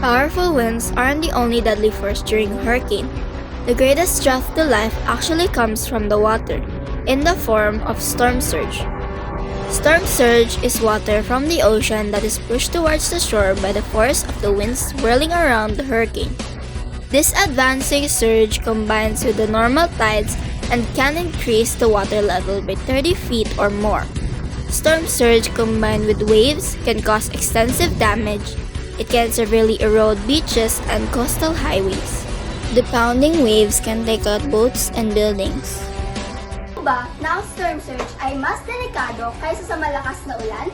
Powerful winds aren't the only deadly force during a hurricane. The greatest threat to life actually comes from the water, in the form of storm surge. Storm surge is water from the ocean that is pushed towards the shore by the force of the winds swirling around the hurricane. This advancing surge combines with the normal tides and can increase the water level by 30 feet or more. Storm surge combined with waves can cause extensive damage. It can severely erode beaches and coastal highways. The pounding waves can take out boats and buildings. Ba na ang storm surge ay mas delikado kaysa sa malakas na ulan?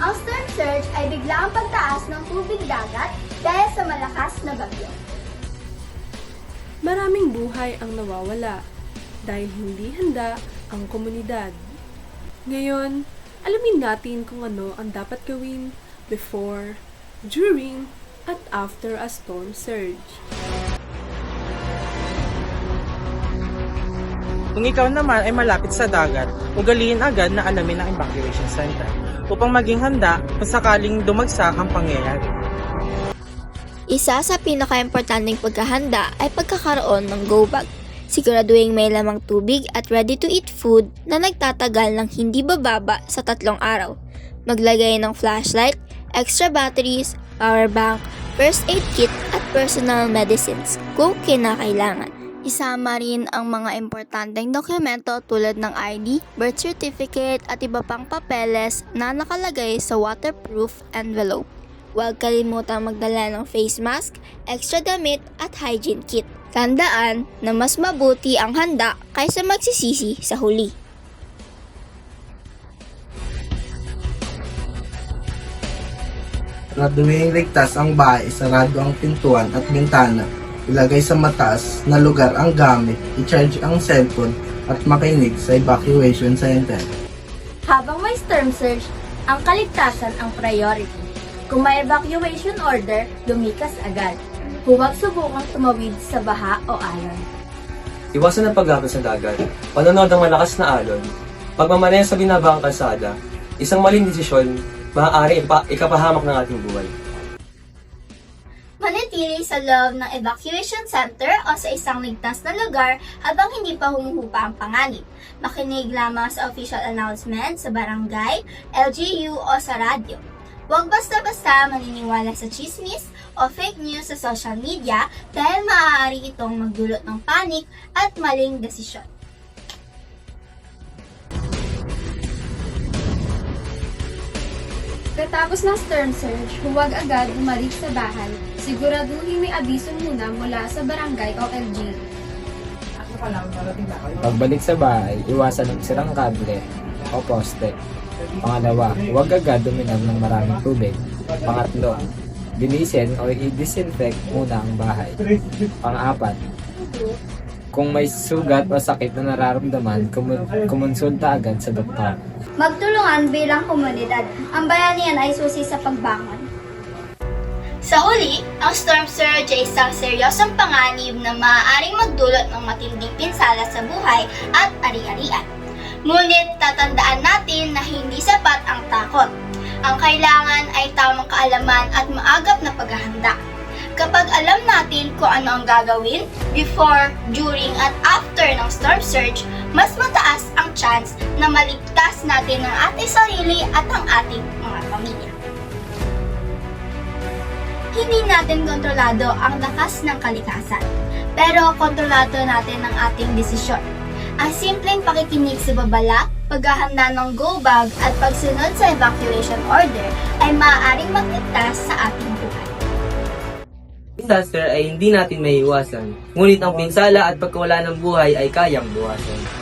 Ang storm surge ay biglaang pagtaas ng tubig dagat dahil sa malakas na bagyo. Maraming buhay ang nawawala dahil hindi handa ang komunidad. Ngayon, alamin natin kung ano ang dapat gawin before, during, at after a storm surge. Kung ikaw naman ay malapit sa dagat, ugaliin agad na alamin ang evacuation center upang maging handa kung sakaling dumagsak ang pangyayari. Isa sa pinaka-importanting pagkahanda ay pagkakaroon ng go bag. Siguraduhin may lamang tubig at ready-to-eat food na nagtatagal ng hindi bababa sa 3 araw. Maglagay ng flashlight, extra batteries, power bank, first aid kit at personal medicines kung kinakailangan. Isama rin ang mga importanteng dokumento tulad ng ID, birth certificate at iba pang papeles na nakalagay sa waterproof envelope. Huwag kalimutang magdala ng face mask, extra damit at hygiene kit. Tandaan na mas mabuti ang handa kaysa magsisisi sa huli. Siguraduhin ligtas ang bahay, sarado ang pintuan at bintana. Ilagay sa mataas na lugar ang gamit, i-charge ang cellphone at makinig sa evacuation center. Habang may storm surge, ang kaligtasan ang priority. Kung may evacuation order, lumikas agad. Huwag subukang tumawid sa baha o alon. Iwasan ang paglapit sa dagat, panonood ng malakas na alon, pagmamaneho sa binabaang kalsada, isang maling desisyon, maaari ikapahamak ng ating buhay. Manatili sa loob ng evacuation center o sa isang ligtas na lugar habang hindi pa humuhupa ang panganib. Makinig lamang sa official announcement sa barangay, LGU o sa radyo. Huwag basta-basta maniniwala sa chismis o fake news sa social media dahil maaari itong magdulot ng panik at maling desisyon. Pagkatapos ng storm surge, huwag agad bumalik sa bahay. Siguraduhin may abiso muna mula sa barangay o LGU. Pagbalik sa bahay, iwasan ang sirang kable o poste. Pangalawa, huwag agad uminom ng maraming tubig. Pangatlo, linisin o i-disinfect muna ang bahay. Pang-apat, kung may sugat o sakit na nararamdaman, kumonsulta agad sa doktor. Magtulungan bilang komunidad. Ang bayanihan ay susi sa pagbangon. Sa huli, ang storm surge ay isang seryosong panganib na maaaring magdulot ng matinding pinsala sa buhay at ari-arian. Ngunit tatandaan natin na hindi sapat ang takot. Ang kailangan ay tamang kaalaman at maagap na paghahanda. Kapag alam natin kung ano ang gagawin before, during at after ng storm surge, mas mataas ang chance na maligtas natin ang ating sarili at ang ating mga pamilya. Hindi natin kontrolado ang lakas ng kalikasan, pero kontrolado natin ang ating desisyon. Ang simpleng pakikinig sa babala, paghahanda ng go bag at pagsunod sa evacuation order ay maaaring magligtas sa ating buhay. Disaster ay hindi natin maiiwasan, ngunit ang pinsala at pagkawala ng buhay ay kayang buwasan.